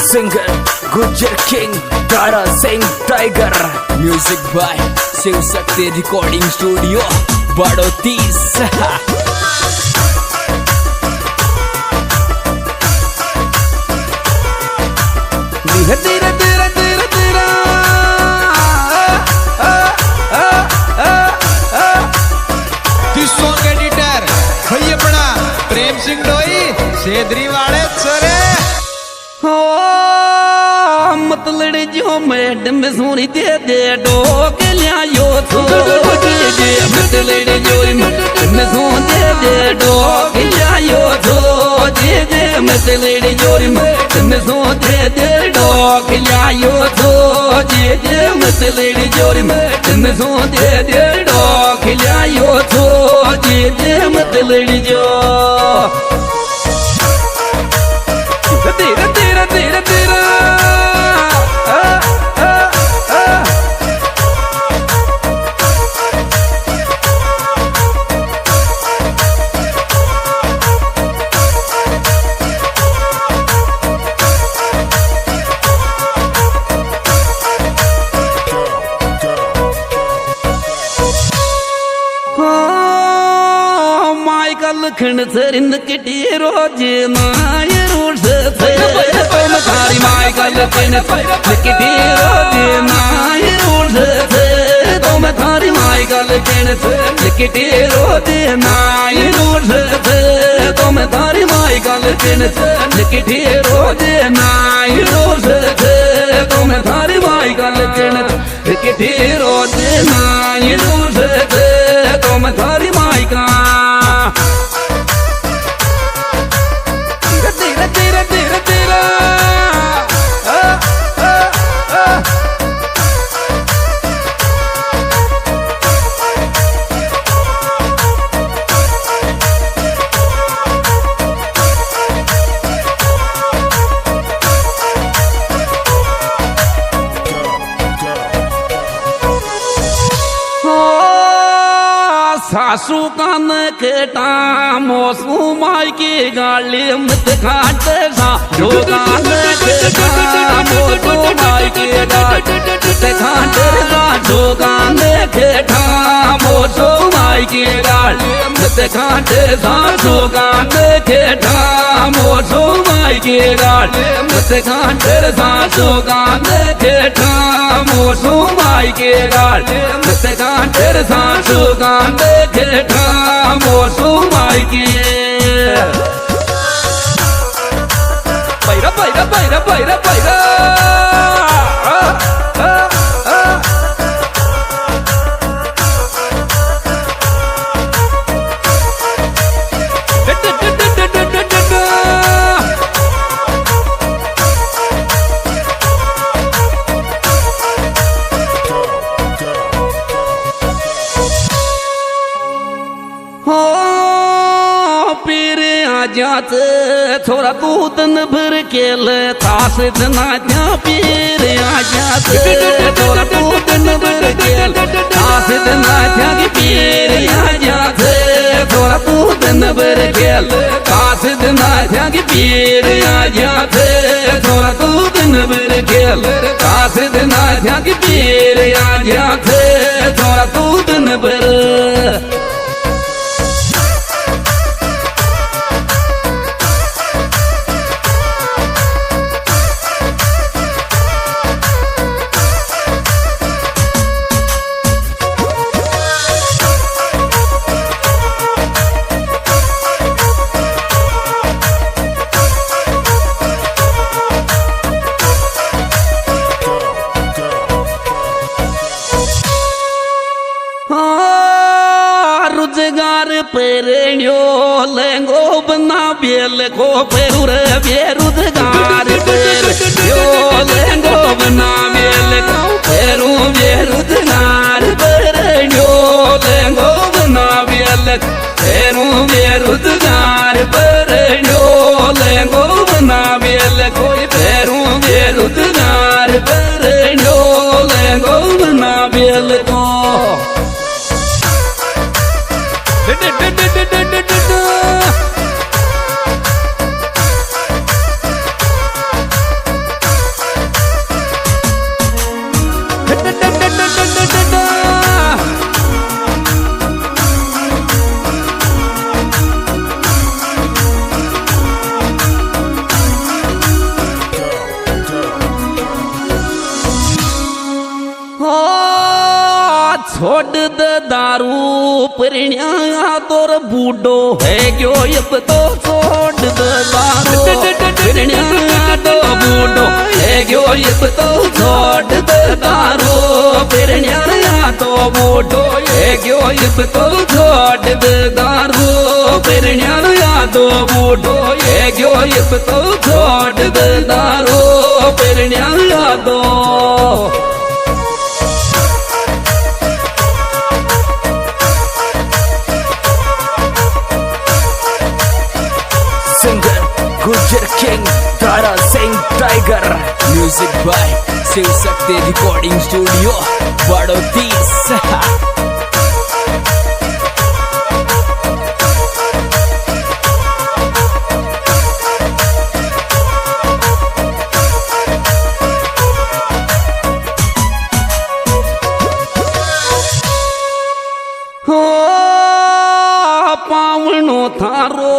Singer Gujar King Tara Singh Tiger. Music by Shiv Shakti Recording Studio Badotis. धीरे धीरे धीरे धीरे this song editor भैया बड़ा प्रेम सिंह डोई सेदरी वाले सरे हो मतलड़ी जो मैडम सोनी दे दे डोक लियायो तो जे मतलड़ी जो मैडम सोनी दे दे डोक लियायो तो जे मतलड़ी जो मैडम सोनी दे दे डोक लियायो तो जे मतलड़ी जो मैडम सोनी दे दे डोक लियायो तो जे मतलड़ी जो धीरे धीरे धीरे धीरे लखन सरिंद किटी रोज माय रोज तुम थारी माय का लखन किटी रोज माय रोज तुम थारी माय का लखन किटी रोज माय रोज तुम थारी माय का लखन किटी रोज माय रोज तुम थारी माय का लखन किटी रोज माय रोज तुम थारी माय का धीरे धीरे धीरे सासू कान केटा मौसू माई की गाली मत खाट सासू कान केटा मौसू माई की गाली मत खाट सासू कान केटा मौसू माई की गाली मत खाट सासू कान केटा मौसू माई की गाली मत खाट सासू कान केटा मौसू माई की गाली मत खाट सासू कान केठा मोसू माई की para para para para para जात थोड़ा दूधन भर के ले तास दनाजा पीर आ जात थोड़ा दूधन भर के ले तास दनाजा की पीर आ जात थोड़ा दूधन भर के ले तास दनाजा की पीर आ जात थोड़ा दूधन भर के ले तास दनाजा की पीर आ जात थोड़ा दूधन भर रोजगार पेरेण्यो लेंगो बना बेल को पेरुर बेरुजगार पेरेण्यो लेंगो बना बेल को पेरु बेरुजगार पेरेण्यो लेंगो बना बेल पेरु बेरुजगार पेरेण्यो लेंगो बना बेल को पेरु बेरुजगार पेरेण्यो लेंगो बना बेल को दे दारू परिण्या तोर बूढ़ो है क्यों अब तो छोड़ दे दारू परिण्या तो बूढ़ो है क्यों अब तो छोड़ दे दारू परिण्या तो बूढ़ो है क्यों अब तो छोड़ दे दारू परिण्या तो बूढ़ो है क्यों अब तो छोड़ दे दारू परिण्या तो Singer Gujjar King Tara Singh Tiger. Music by Shiv Shakti Recording Studio Badoti. हो पावनो थारो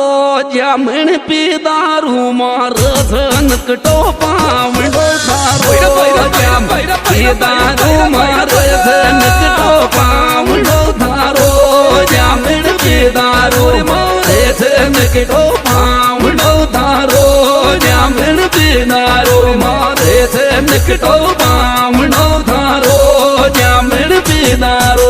जामण पे दारू मार कटो पावनो थारो जामण पे दारू मार कटो पावनो थारो जामण पे दारू मार कटो पावनो थारो जामण पे दारू मार कटो पावनो थारो जामण पे दारू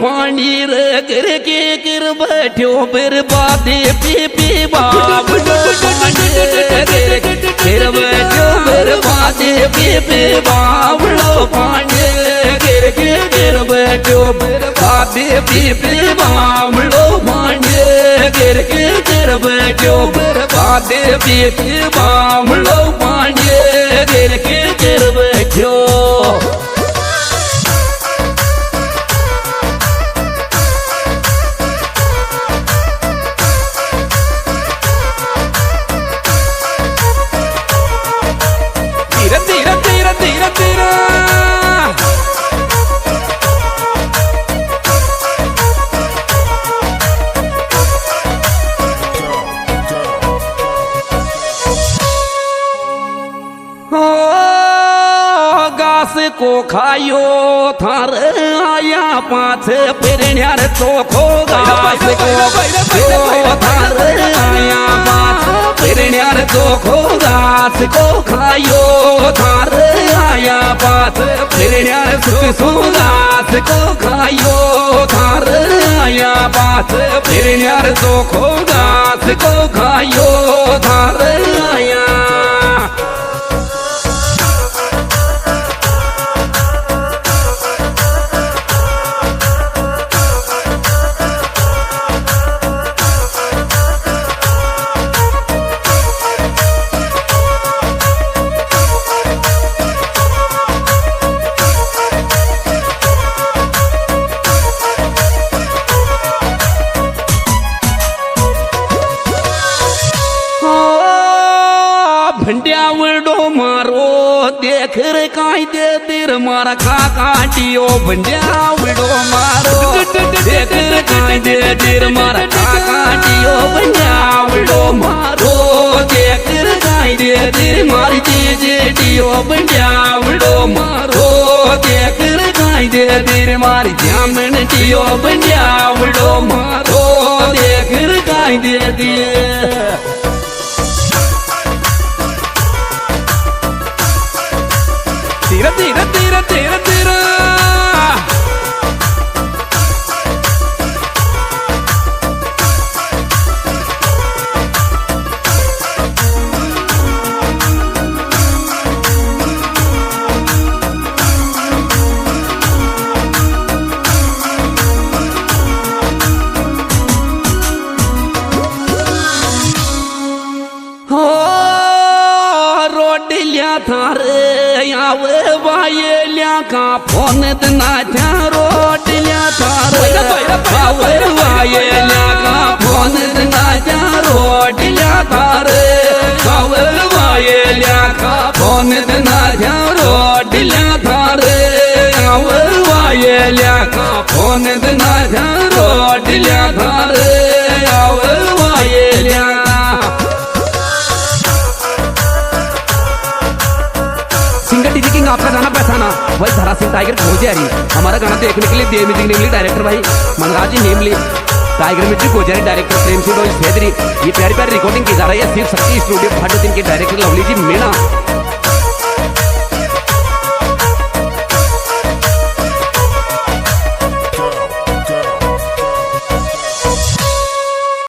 पानी रे गिर के गिर बैठो बर्बादे पी पी बाबलो पानी रे गिर बैठो बर्बादे पी पी बाबलो पानी गिर के गिर बैठो बर्बादे पी पी बाबलो पानी गिर के गिर बैठो बर्बादे पी पी बाबलो पानी गिर के गिर बैठो को खायो थार आया पाछे फिरण्यार चोखो घास को थार आया पाछे फिरण्यार चोखो घास को खायो थार आया पाछे फिरण्यार सुसु घास को खायो थार आया पाछे फिरण्यार चोखो घास को खायो थार आया भंड्यावडो मारो देख रे काय दे दिर मारा काटियो भंड्यावडो मारो देख रे काय दे दिर मारा काटियो भंड्यावडो मारो देख रे काय दे दिर मारी जेडियो भंड्यावडो मारो देख रे काय दे दिर मारी जामण दियो भंड्यावडो मारो देख रे काय दे Tira, tira, tira, tira, tira. रोटिल्या थारे आवे वायल्या का फोन देना था रोटिल्या थारे आवे वायल्या का फोन देना था रोटिल्या थारे आवे वायल्या का फोन देना था रोटिल्या थारे आवे वायल्या का फोन देना था रोटिल्या थारे आवे वायल्या सिंगर टीवी किंग आपका गाना पहचाना भाई धरा सिंह टाइगर गोजारी हमारा गाना देखने के लिए देव म्यूजिक नेमली डायरेक्टर भाई मनराज जी नेमली tiger music Gojari director Prem Singh डोई सेदरी ये प्यारी प्यारी रिकॉर्डिंग की जा रही है शिव शक्ति स्टूडियो भाटो दिन के डायरेक्टर लवली जी मीणा